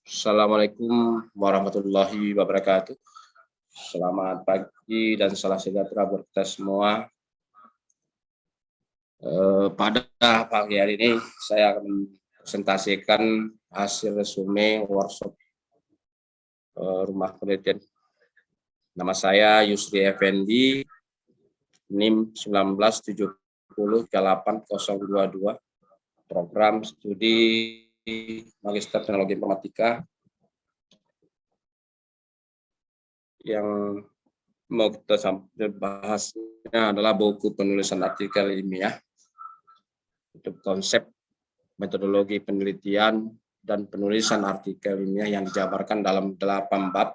Assalamualaikum warahmatullahi wabarakatuh. Selamat pagi dan salam sejahtera buat kita semua. Pada pagi hari ini saya akan presentasikan hasil resume workshop rumah penelitian. Nama saya Yusri Effendi, NIM 1970-88022, program studi Magister Teknologi Informatika. Yang mau kita bahasnya adalah buku penulisan artikel ilmiah untuk konsep metodologi penelitian dan penulisan artikel ilmiah yang dijabarkan dalam 8 bab.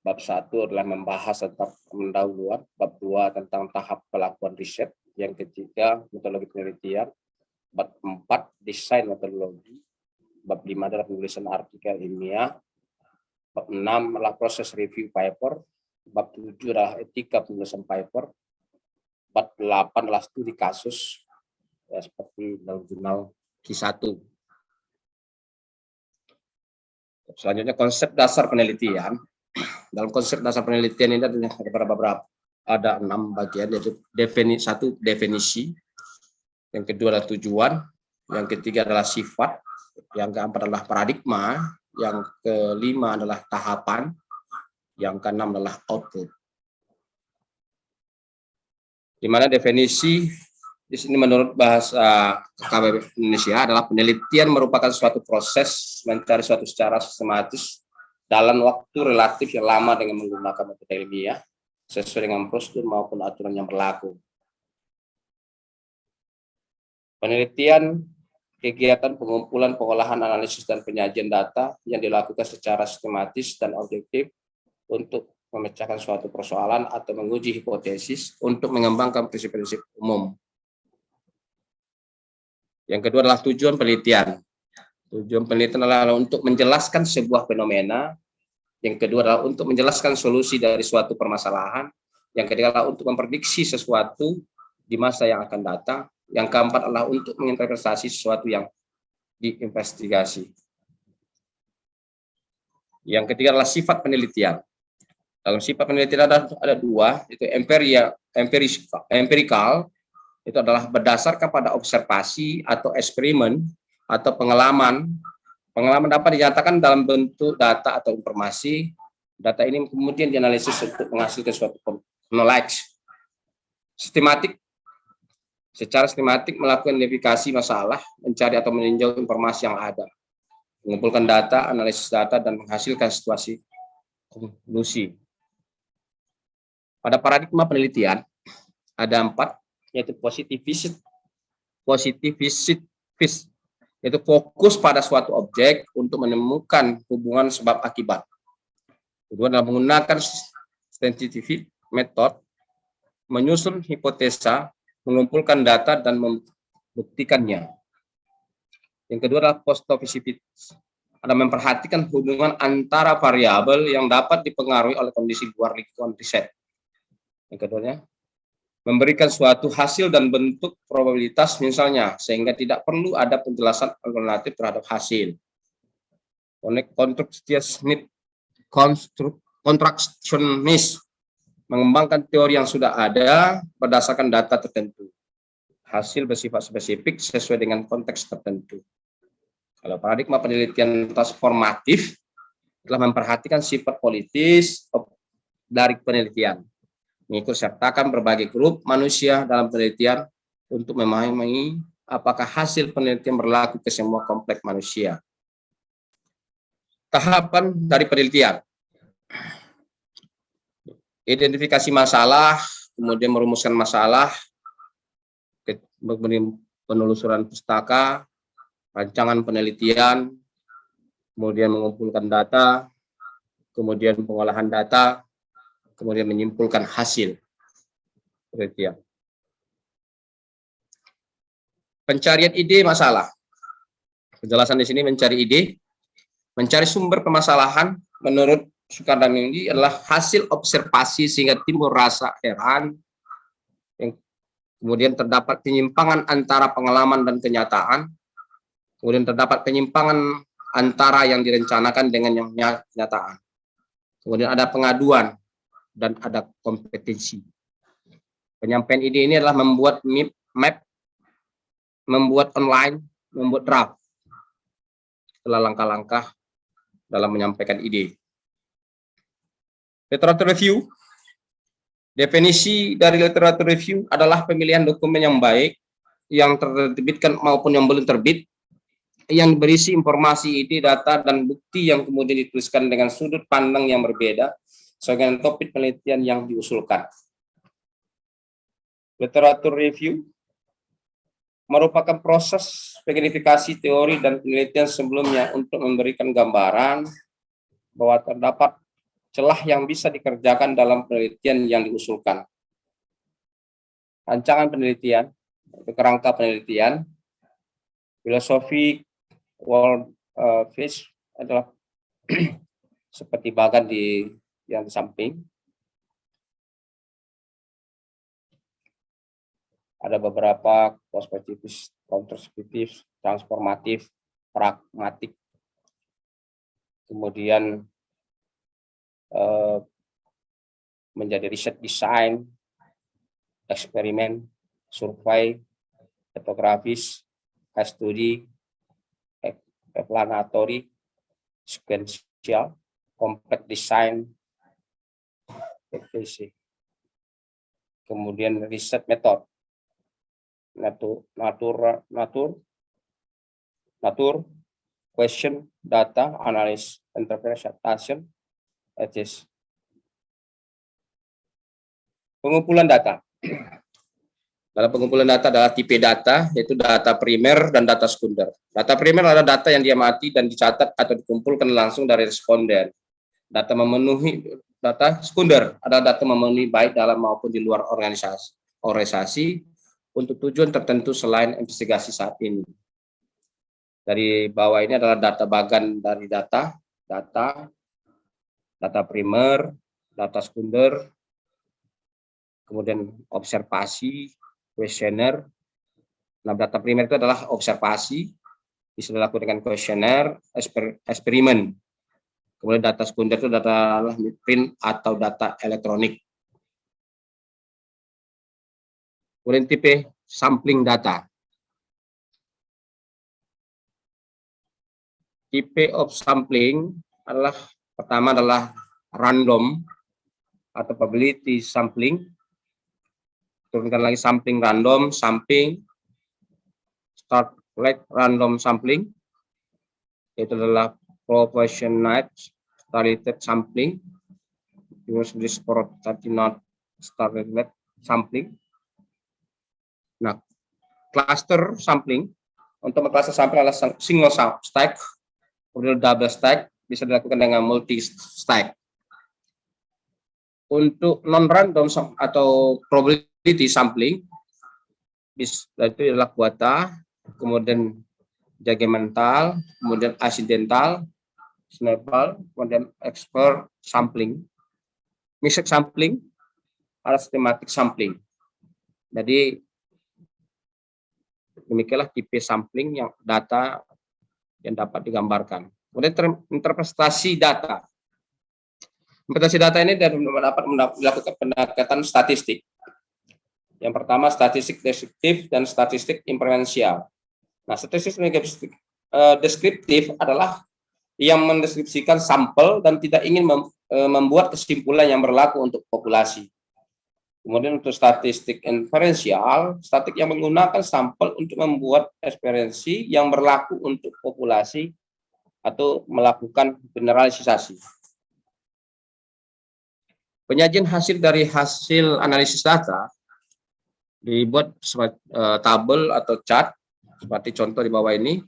Bab 1 adalah membahas tentang pendahuluan, bab 2 tentang tahap pelakuan riset, yang ketiga metodologi penelitian, bab 4 desain metodologi, bab 5 adalah penulisan artikel ilmiah, bab 6 adalah proses review paper, bab 7 adalah etika penulisan paper, bab 8 adalah studi kasus, ya, seperti dalam jurnal Q1. Selanjutnya konsep dasar penelitian. Dalam konsep dasar penelitian ini ada 6 bagian, yaitu definisi, yang kedua adalah tujuan, yang ketiga adalah sifat, yang keempat adalah paradigma, yang kelima adalah tahapan, yang keenam adalah output. Di mana definisi di sini menurut bahasa KBBI Indonesia adalah penelitian merupakan suatu proses mencari suatu secara sistematis dalam waktu relatif yang lama dengan menggunakan metode ilmiah sesuai dengan prosedur maupun aturan yang berlaku. Penelitian kegiatan pengumpulan, pengolahan, analisis, dan penyajian data yang dilakukan secara sistematis dan objektif untuk memecahkan suatu persoalan atau menguji hipotesis untuk mengembangkan prinsip-prinsip umum. Yang kedua adalah tujuan penelitian. Tujuan penelitian adalah untuk menjelaskan sebuah fenomena. Yang kedua adalah untuk menjelaskan solusi dari suatu permasalahan. Yang ketiga adalah untuk memprediksi sesuatu di masa yang akan datang. Yang keempat adalah untuk menginterpretasi sesuatu yang diinvestigasi. Yang ketiga adalah sifat penelitian. Dalam sifat penelitian ada dua, yaitu empirikal, itu adalah berdasarkan pada observasi atau eksperimen atau pengalaman. Pengalaman dapat dinyatakan dalam bentuk data atau informasi. Data ini kemudian dianalisis untuk menghasilkan suatu knowledge. Sistematik, secara sistematik melakukan identifikasi masalah, mencari atau meninjau informasi yang ada, mengumpulkan data, analisis data, dan menghasilkan situasi konklusi. Pada paradigma penelitian ada 4, yaitu positivistik, yaitu fokus pada suatu objek untuk menemukan hubungan sebab akibat. Kedua adalah menggunakan scientific method, menyusun hipotesa, mengumpulkan data dan membuktikannya. Yang kedua adalah postpositivity, ada memperhatikan hubungan antara variabel yang dapat dipengaruhi oleh kondisi luar lingkungan riset. Yang keduanya memberikan suatu hasil dan bentuk probabilitas misalnya, sehingga tidak perlu ada penjelasan alternatif terhadap hasil. Kontraksionis, mengembangkan teori yang sudah ada berdasarkan data tertentu. Hasil bersifat spesifik sesuai dengan konteks tertentu. Kalau paradigma penelitian transformatif telah memperhatikan sifat politis dari penelitian, mengikut sertakan berbagai grup manusia dalam penelitian untuk memahami apakah hasil penelitian berlaku ke semua kompleks manusia. Tahapan dari penelitian: identifikasi masalah, kemudian merumuskan masalah, penelusuran pustaka, rancangan penelitian, kemudian mengumpulkan data, kemudian pengolahan data, kemudian menyimpulkan hasil penelitian. Pencarian ide masalah. Penjelasan di sini mencari ide, mencari sumber permasalahan menurut Sukadamini adalah hasil observasi sehingga timbul rasa heran. Yang kemudian terdapat penyimpangan antara pengalaman dan kenyataan, kemudian terdapat penyimpangan antara yang direncanakan dengan yang kenyataan, kemudian ada pengaduan, dan ada kompetensi. Penyampaian ide ini adalah membuat map, membuat online, membuat draft, setelah langkah-langkah dalam menyampaikan ide. Literature review. Definisi dari literature review adalah pemilihan dokumen yang baik, yang terbitkan maupun yang belum terbit, yang berisi informasi, ide, data, dan bukti yang kemudian dituliskan dengan sudut pandang yang berbeda sesuai dengan topik penelitian yang diusulkan. Literature review merupakan proses verifikasi teori dan penelitian sebelumnya untuk memberikan gambaran bahwa terdapat celah yang bisa dikerjakan dalam penelitian yang diusulkan. Rancangan penelitian, kerangka penelitian, filosofi world fish adalah seperti bagan di yang samping. Ada beberapa prospektif, kontrospektif, transformatif, pragmatik, kemudian menjadi riset desain, eksperimen, survei, etnografis, case study, explanatory, sequential, complex design, etc. Kemudian riset method, natur, question, data, analysis, interpretation, etc. Pengumpulan data. Dalam pengumpulan data adalah tipe data, yaitu data primer dan data sekunder. Data primer adalah data yang diamati dan dicatat atau dikumpulkan langsung dari responden. Data sekunder adalah data memenuhi baik dalam maupun di luar organisasi untuk tujuan tertentu selain investigasi saat ini. Dari bawah ini adalah data bagan dari data primer, data sekunder, kemudian observasi, kuesioner. Nah, data primer itu adalah observasi, bisa dilakukan dengan kuesioner, eksperimen. Kemudian data sekunder itu data print atau data elektronik. Kemudian tipe sampling data. Tipe of sampling adalah pertama adalah random atau probability sampling. Turunkan lagi sampling random, sampling, start like random sampling. Itu adalah proportionate started sampling. Use this for not started sampling. Nah, cluster sampling. Untuk cluster sampling adalah single stack, kemudian double stack, bisa dilakukan dengan multi stack. Untuk non-random atau probability sampling, itu adalah kuota, kemudian judgmental, kemudian accidental, snowball, kemudian expert sampling, mixed sampling, ada systematic sampling. Jadi demikianlah tipe sampling yang data yang dapat digambarkan. Kemudian interpretasi data. Interpretasi data ini dapat dilakukan pendekatan statistik. Yang pertama statistik deskriptif dan statistik inferensial. Nah, statistik deskriptif adalah yang mendeskripsikan sampel dan tidak ingin membuat kesimpulan yang berlaku untuk populasi. Kemudian untuk statistik inferensial, statistik yang menggunakan sampel untuk membuat eksperiensi yang berlaku untuk populasi atau melakukan generalisasi. Penyajian hasil dari hasil analisis data dibuat tabel atau chart seperti contoh di bawah ini.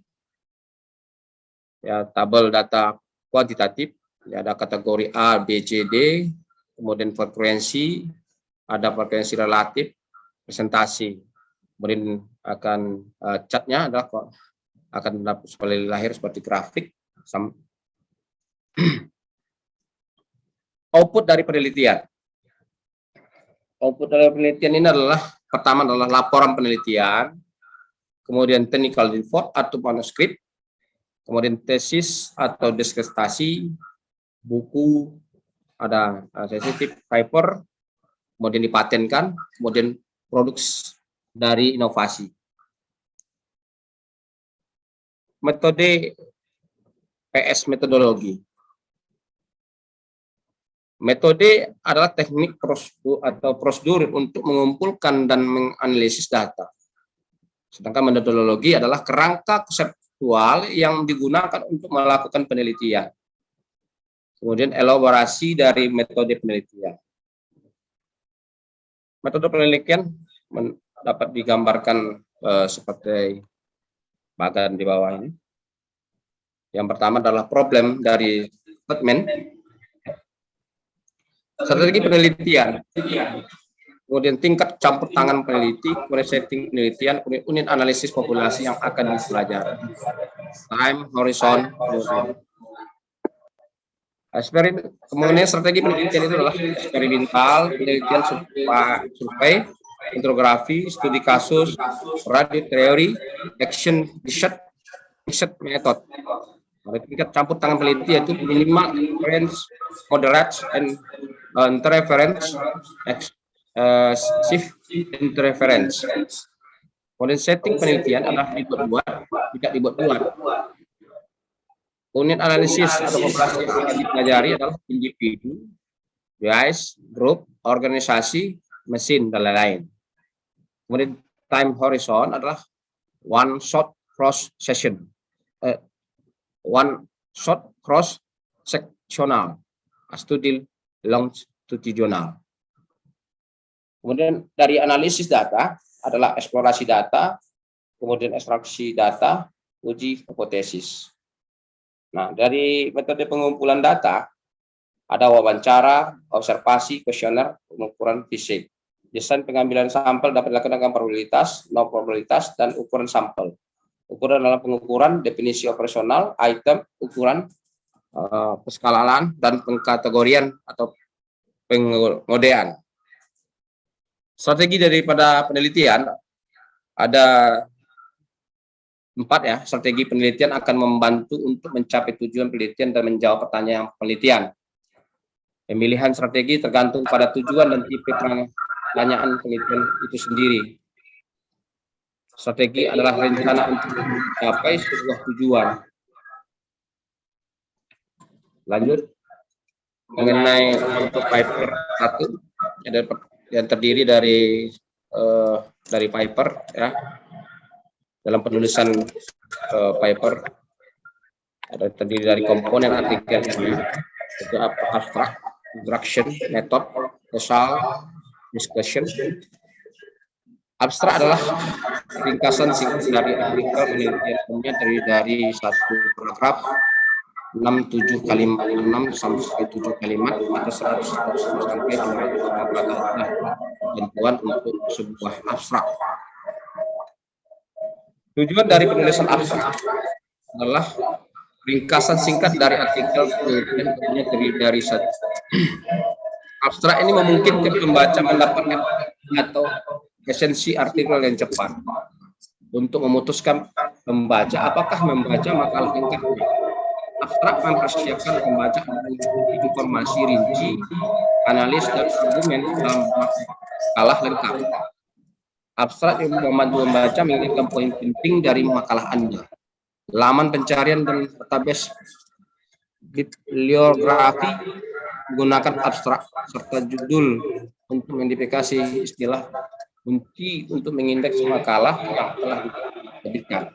Ya, tabel data kuantitatif, ya, ada kategori A, B, C, D, kemudian frekuensi, ada frekuensi relatif, presentasi. Kemudian akan chartnya adalah akan seperti lahir seperti grafik. Output dari penelitian. Output dari penelitian ini adalah pertama adalah laporan penelitian, kemudian technical report atau manuskrip, kemudian tesis atau disertasi, buku, ada sensitive paper, kemudian dipatenkan, kemudian produk dari inovasi. Metode PS metodologi. Metode adalah teknik prosedur untuk mengumpulkan dan menganalisis data. Sedangkan metodologi adalah kerangka konseptual yang digunakan untuk melakukan penelitian. Kemudian elaborasi dari metode penelitian. Metode penelitian dapat digambarkan seperti bagian di bawah ini. Yang pertama adalah problem dari statement, strategi penelitian, kemudian tingkat campur tangan peneliti, kemudian setting penelitian, kemudian unit analisis populasi yang akan dipelajari, time horizon, kemudian strategi penelitian itu adalah eksperimental, penelitian survei, intrografi, studi kasus, radio teori, action research method. Tingkat campur tangan peneliti yaitu minimal reference, moderate, and interference, shift interference. Kemudian setting penelitian adalah dibuat-buat, tidak dibuat-buat. Unit analisis atau populasi yang akan dipelajari adalah individu, device, grup, organisasi, mesin, dan lain-lain. Kemudian time horizon adalah one shot cross section, one shot cross sectional, studi longitudinal. Kemudian dari analisis data adalah eksplorasi data, kemudian ekstraksi data, uji hipotesis. Nah, dari metode pengumpulan data ada wawancara, observasi, kuesioner, pengukuran fisik. Desain pengambilan sampel dapat dilakukan dengan probabilitas, no probabilitas, dan ukuran sampel. Ukuran dalam pengukuran, definisi operasional, item, ukuran, penskalaan, dan pengkategorian atau pengodean. Strategi daripada penelitian ada 4 ya. Strategi penelitian akan membantu untuk mencapai tujuan penelitian dan menjawab pertanyaan penelitian. Pemilihan strategi tergantung pada tujuan dan tipe pertanyaan penelitian itu sendiri. Strategi adalah rencana untuk mencapai sebuah tujuan. Lanjut mengenai untuk paper 1 yang terdiri dari paper ya. Dalam penulisan paper ada terdiri dari komponen artikel itu abstrak, introduction, method, causal, discussion. Abstrak adalah ringkasan singkat dari artikel penelitiannya terdiri dari satu paragraf 6-7 kalimat, 6 sampai 7 kalimat atau 100 sampai 200 kalimat bantuan untuk sebuah abstrak. Tujuan dari penulisan abstrak adalah ringkasan singkat dari artikel penelitian terdiri dari satu. Abstrak ini memungkinkan pembaca mendapatkan atau esensi artikel yang cepat untuk memutuskan pembaca apakah membaca makalah lengkapnya. Abstrak mempersiapkan pembaca untuk informasi rinci, analis, dan argumen dalam makalah lengkap. Abstrak yang membantu membaca mengingatkan poin penting dari makalah Anda. Laman pencarian dan database bibliografi menggunakan abstrak serta judul untuk mengidentifikasi istilah kunci untuk mengindeks makalah yang telah diterbitkan.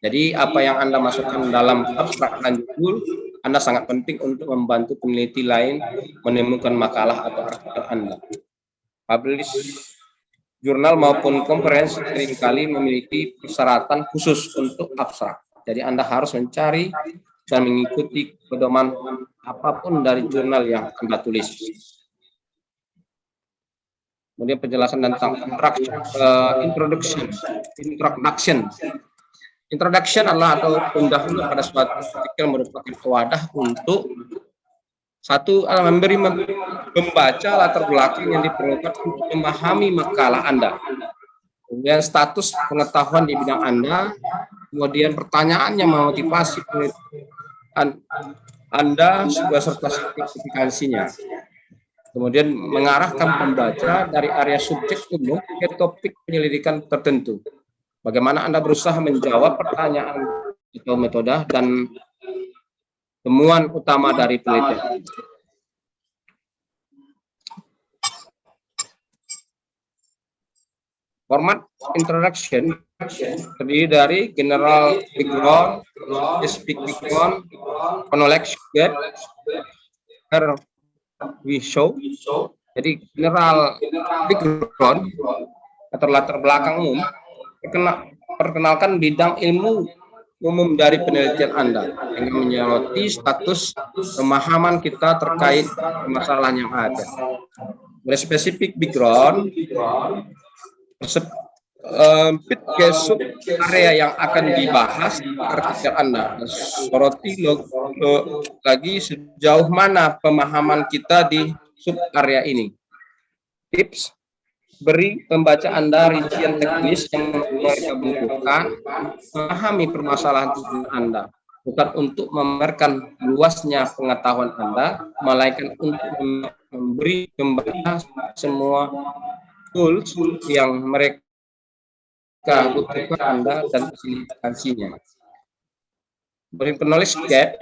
Jadi apa yang Anda masukkan dalam abstrak dan judul Anda sangat penting untuk membantu peneliti lain menemukan makalah atau artikel Anda. Publish jurnal maupun konferensi seringkali memiliki persyaratan khusus untuk abstrak. Jadi Anda harus mencari dan mengikuti pedoman apapun dari jurnal yang Anda tulis. Kemudian penjelasan tentang introduction. Introduction adalah atau pendahuluan pada suatu artikel merupakan wadah untuk Satu, membaca latar belakang yang diperlukan untuk memahami makalah Anda. Kemudian status pengetahuan di bidang Anda, kemudian pertanyaan yang memotivasi Anda beserta spesifikasinya. Kemudian mengarahkan pembaca dari area subjek umum ke topik penyelidikan tertentu. Bagaimana Anda berusaha menjawab pertanyaan atau metode dan temuan utama dari penelitian. Format introduction terdiri dari general background, specific background, knowledge gap, we show. Jadi general background atau latar belakang umum perkenalkan bidang ilmu umum dari penelitian Anda yang menyoroti status pemahaman kita terkait permasalahan yang ada. Spesifik background fit ke sub area yang akan dibahas artikel Anda. Soroti lagi sejauh mana pemahaman kita di sub area ini. Tips, beri pembaca Anda rincian teknis yang mereka butuhkan, memahami permasalahan Anda, bukan untuk memamerkan luasnya pengetahuan Anda, melainkan untuk memberi pembaca semua tools yang mereka butuhkan Anda dan fasilitasinya. Beri knowledge gap,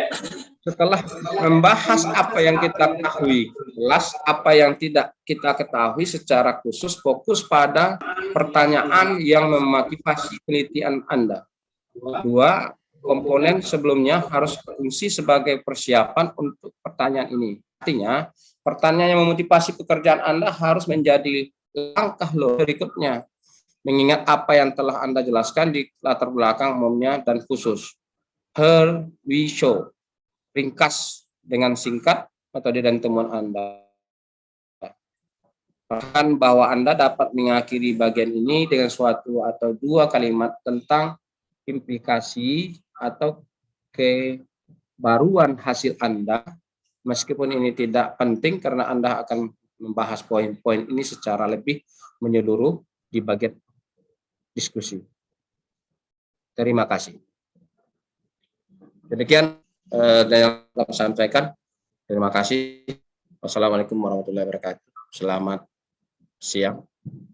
setelah membahas apa yang kita ketahui, kelas apa yang tidak kita ketahui secara khusus, fokus pada pertanyaan yang memotivasi penelitian Anda. Dua, komponen sebelumnya harus berfungsi sebagai persiapan untuk pertanyaan ini. Artinya, pertanyaan yang memotivasi pekerjaan Anda harus menjadi langkah berikutnya, mengingat apa yang telah Anda jelaskan di latar belakang umumnya dan khusus. Her, we show. Ringkas dengan singkat metode dan temuan Anda. Bahkan bahwa Anda dapat mengakhiri bagian ini dengan suatu atau dua kalimat tentang implikasi atau kebaruan hasil Anda, meskipun ini tidak penting karena Anda akan membahas poin-poin ini secara lebih menyeluruh di bagian diskusi. Terima kasih. Demikian yang dapat saya sampaikan. Terima kasih. Wassalamualaikum warahmatullahi wabarakatuh. Selamat siang.